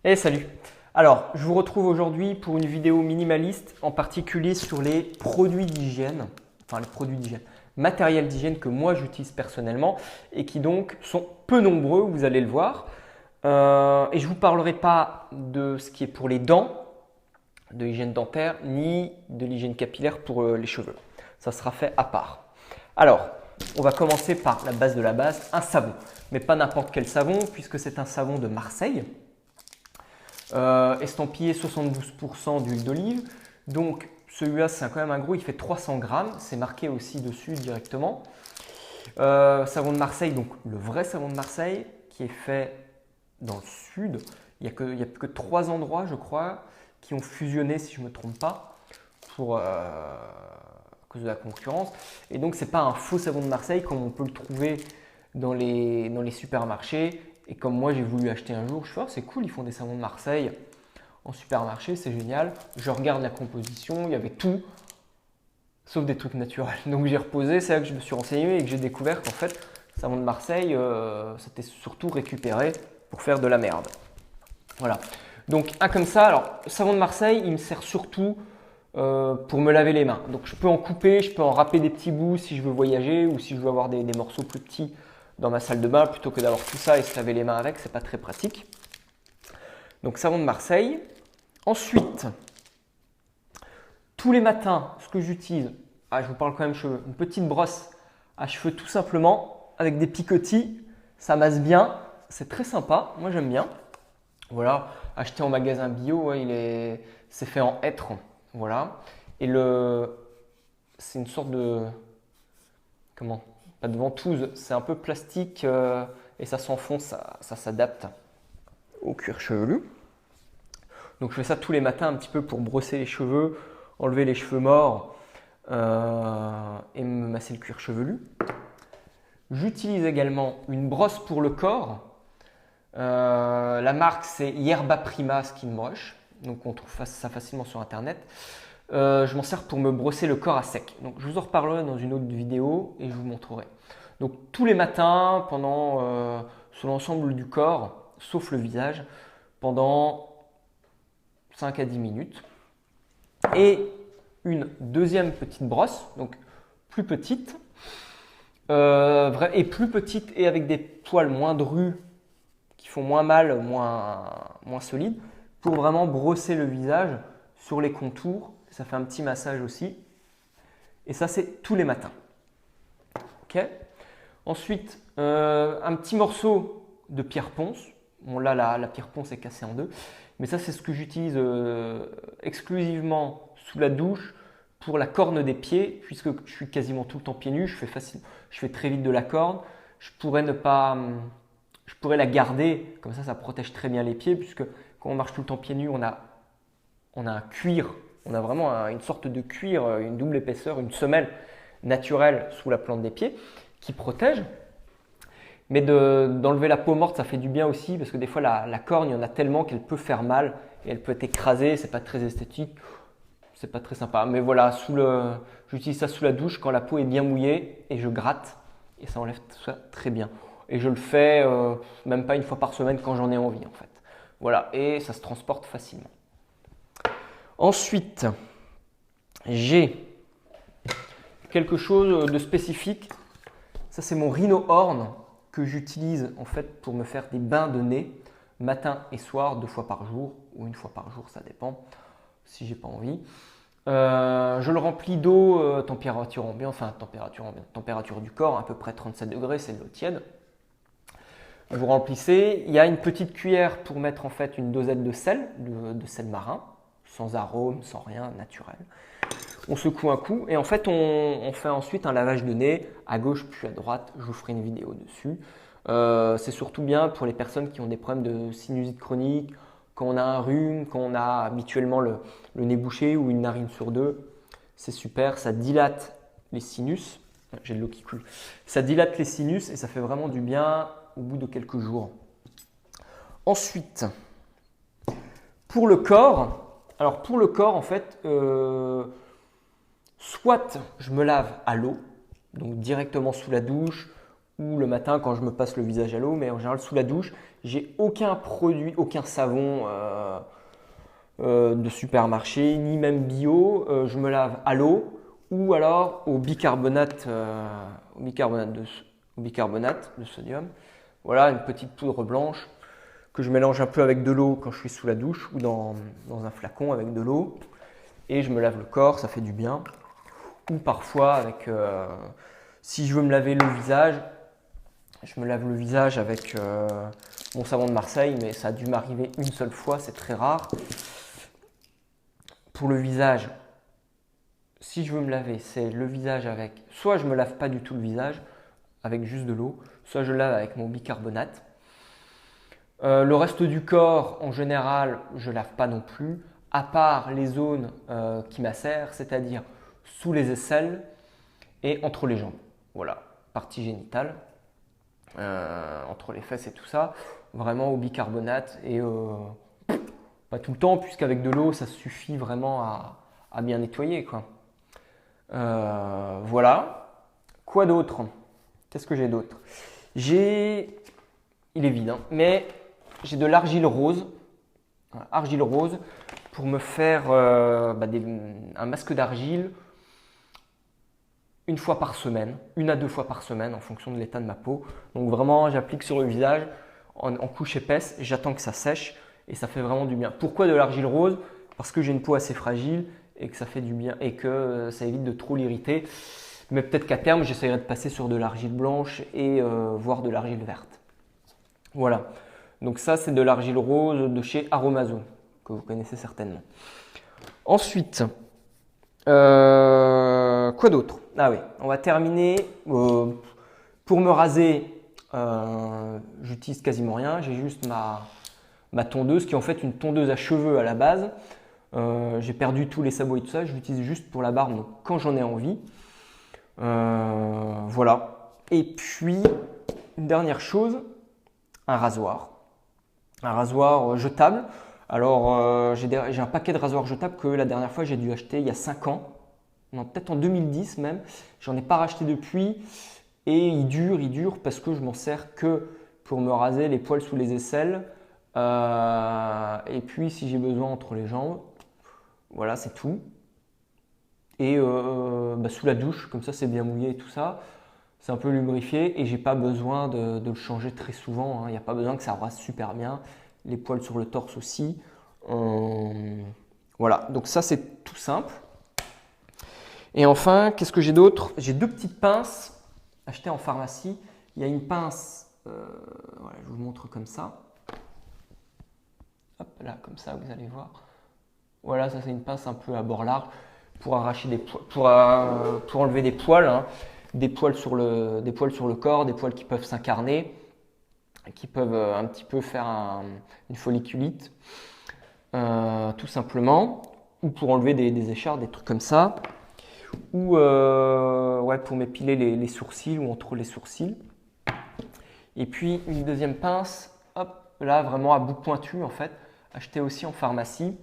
Et salut! Alors, je vous retrouve aujourd'hui pour une vidéo minimaliste, en particulier sur les produits d'hygiène, enfin les produits d'hygiène, matériel d'hygiène que moi j'utilise personnellement et qui donc sont peu nombreux, vous allez le voir. Et je ne vous parlerai pas de ce qui est pour les dents, de l'hygiène dentaire, ni de l'hygiène capillaire pour les cheveux. Ça sera fait à part. Alors, on va commencer par la base de la base, un savon. Mais pas n'importe quel savon, puisque c'est un savon de Marseille. Estampillé 72% d'huile d'olive. Donc celui-là, c'est quand même un gros, il fait 300 grammes. C'est marqué aussi dessus directement. Savon de Marseille, donc le vrai savon de Marseille, qui est fait dans le sud. Il n'y a que 3 endroits, je crois, qui ont fusionné, si je ne me trompe pas, à cause de la concurrence. Et donc, ce n'est pas un faux savon de Marseille comme on peut le trouver dans les supermarchés. Et comme moi, j'ai voulu acheter un jour, je fais, oh, c'est cool, ils font des savons de Marseille en supermarché, c'est génial. Je regarde la composition, il y avait tout, sauf des trucs naturels. Donc j'ai reposé, c'est là que je me suis renseigné et que j'ai découvert qu'en fait, le savon de Marseille, c'était surtout récupéré pour faire de la merde. Voilà. Donc un comme ça, alors le savon de Marseille, il me sert surtout pour me laver les mains. Donc je peux en couper, je peux en râper des petits bouts si je veux voyager ou si je veux avoir des morceaux plus petits dans ma salle de bain plutôt que d'avoir tout ça et se laver les mains avec, c'est pas très pratique. Donc savon de Marseille. Ensuite, tous les matins, ce que j'utilise, je vous parle quand même cheveux, une petite brosse à cheveux tout simplement avec des picotis, ça masse bien, c'est très sympa, moi j'aime bien. Voilà, acheté en magasin bio, ouais, c'est fait en hêtre, voilà. Et c'est une sorte de, comment? Pas de ventouse, c'est un peu plastique et ça s'enfonce, ça s'adapte au cuir chevelu. Donc je fais ça tous les matins un petit peu pour brosser les cheveux, enlever les cheveux morts et me masser le cuir chevelu. J'utilise également une brosse pour le corps. La marque c'est Yerba Prima Skin Brush, donc on trouve ça facilement sur internet. Je m'en sers pour me brosser le corps à sec. Donc je vous en reparlerai dans une autre vidéo et je vous montrerai. Donc tous les matins, sur l'ensemble du corps, sauf le visage, pendant 5 à 10 minutes. Et une deuxième petite brosse, donc plus petite, et plus petite et avec des poils moins drus qui font moins mal, moins solides, pour vraiment brosser le visage sur les contours. Ça fait un petit massage aussi. Et ça, c'est tous les matins. Ok. Ensuite, un petit morceau de pierre ponce. Bon, là, la pierre ponce est cassée en deux. Mais ça, c'est ce que j'utilise exclusivement sous la douche pour la corne des pieds, puisque je suis quasiment tout le temps pieds nus. Je fais très vite de la corne. Je pourrais la garder, comme ça protège très bien les pieds, puisque quand on marche tout le temps pieds nus, on a un cuir, on a vraiment une sorte de cuir, une double épaisseur, une semelle naturelle sous la plante des pieds qui protège. Mais d'enlever la peau morte, ça fait du bien aussi, parce que des fois la corne, il y en a tellement qu'elle peut faire mal et elle peut être écrasée, c'est pas très esthétique, c'est pas très sympa. Mais voilà, j'utilise ça sous la douche quand la peau est bien mouillée et je gratte et ça enlève tout ça très bien. Et je le fais même pas une fois par semaine quand j'en ai envie en fait. Voilà, et ça se transporte facilement. Ensuite, j'ai quelque chose de spécifique. Ça, c'est mon Rhino Horn que j'utilise en fait pour me faire des bains de nez matin et soir, 2 fois par jour ou 1 fois par jour, ça dépend si j'ai pas envie. Je le remplis d'eau température ambiante, température du corps, à peu près 37 degrés, c'est de l'eau tiède. Vous remplissez. Il y a une petite cuillère pour mettre en fait une dosette de sel, de sel marin, sans arôme, sans rien, naturel. On secoue un coup et en fait on fait ensuite un lavage de nez à gauche puis à droite. Je vous ferai une vidéo dessus. C'est surtout bien pour les personnes qui ont des problèmes de sinusite chronique, quand on a un rhume, quand on a habituellement le nez bouché ou une narine sur deux. C'est super, ça dilate les sinus. J'ai de l'eau qui coule. Ça dilate les sinus et ça fait vraiment du bien au bout de quelques jours. Ensuite, pour le corps, en fait, soit je me lave à l'eau, donc directement sous la douche, ou le matin quand je me passe le visage à l'eau, mais en général sous la douche. J'ai aucun produit, aucun savon de supermarché, ni même bio. Je me lave à l'eau ou alors au bicarbonate, au bicarbonate de sodium. Voilà, une petite poudre blanche que je mélange un peu avec de l'eau quand je suis sous la douche ou dans un flacon avec de l'eau. Et je me lave le corps, ça fait du bien. Ou parfois, si je veux me laver le visage, je me lave le visage avec mon savon de Marseille, mais ça a dû m'arriver une seule fois, c'est très rare. Pour le visage, si je veux me laver, c'est le visage avec… Soit je ne me lave pas du tout le visage avec juste de l'eau, soit je lave avec mon bicarbonate. Le reste du corps, en général, je ne lave pas non plus, à part les zones qui macèrent, c'est-à-dire sous les aisselles et entre les jambes. Voilà, partie génitale, entre les fesses et tout ça, vraiment au bicarbonate et pas tout le temps, puisqu'avec de l'eau, ça suffit vraiment à bien nettoyer, quoi. Voilà. Quoi d'autre? Qu'est-ce que j'ai d'autre? Il est vide, hein, mais j'ai de l'argile rose. Argile rose pour me faire un masque d'argile une fois par semaine, 1 à 2 fois par semaine en fonction de l'état de ma peau. Donc vraiment, j'applique sur le visage en couche épaisse, j'attends que ça sèche et ça fait vraiment du bien. Pourquoi de l'argile rose? Parce que j'ai une peau assez fragile et que ça fait du bien et que ça évite de trop l'irriter. Mais peut-être qu'à terme, j'essaierai de passer sur de l'argile blanche et voire de l'argile verte. Voilà. Donc ça, c'est de l'argile rose de chez Aromazone, que vous connaissez certainement. Ensuite, quoi d'autre? Ah oui, on va terminer. Pour me raser, j'utilise quasiment rien. J'ai juste ma tondeuse, qui est en fait une tondeuse à cheveux à la base. J'ai perdu tous les sabots et tout ça. Je l'utilise juste pour la barbe, donc quand j'en ai envie. Voilà. Et puis, une dernière chose, un rasoir. Un rasoir jetable. Alors, j'ai un paquet de rasoirs jetables que la dernière fois j'ai dû acheter il y a 5 ans. Non, peut-être en 2010 même. J'en ai pas racheté depuis. Et il dure parce que je m'en sers que pour me raser les poils sous les aisselles. Et puis si j'ai besoin entre les jambes. Voilà, c'est tout. Et sous la douche, comme ça c'est bien mouillé et tout ça. C'est un peu lubrifié et j'ai pas besoin de le changer très souvent, hein. Il n'y a pas besoin que ça rase super bien. Les poils sur le torse aussi. Voilà, donc ça c'est tout simple. Et enfin, qu'est-ce que j'ai d'autre? J'ai 2 petites pinces achetées en pharmacie. Il y a une pince, voilà, je vous montre comme ça. Hop, là, comme ça, vous allez voir. Voilà, ça c'est une pince un peu à bord large pour arracher pour enlever des poils, hein. Des poils sur le corps, des poils qui peuvent s'incarner, qui peuvent un petit peu faire une folliculite, tout simplement, ou pour enlever des écharpes, des trucs comme ça, ou pour m'épiler les sourcils ou entre les sourcils. Et puis une deuxième pince, hop, là vraiment à bout pointu en fait, achetée aussi en pharmacie,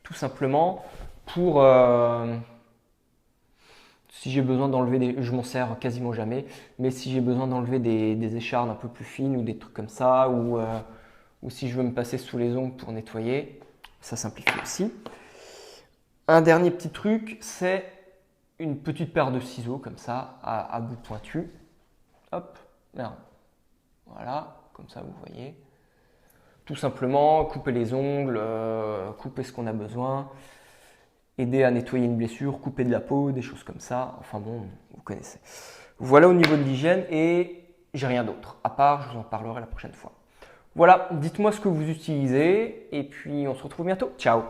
tout simplement pour… si j'ai besoin d'enlever je m'en sers quasiment jamais, mais si j'ai besoin d'enlever des échardes un peu plus fines ou des trucs comme ça, ou si je veux me passer sous les ongles pour nettoyer, ça simplifie aussi. Un dernier petit truc, c'est une petite paire de ciseaux comme ça, à bout pointu. Hop, merde. Voilà, comme ça vous voyez. Tout simplement, couper les ongles, couper ce qu'on a besoin. Aider à nettoyer une blessure, couper de la peau, des choses comme ça. Enfin bon, vous connaissez. Voilà au niveau de l'hygiène et j'ai rien d'autre. À part, je vous en parlerai la prochaine fois. Voilà, dites-moi ce que vous utilisez et puis on se retrouve bientôt. Ciao!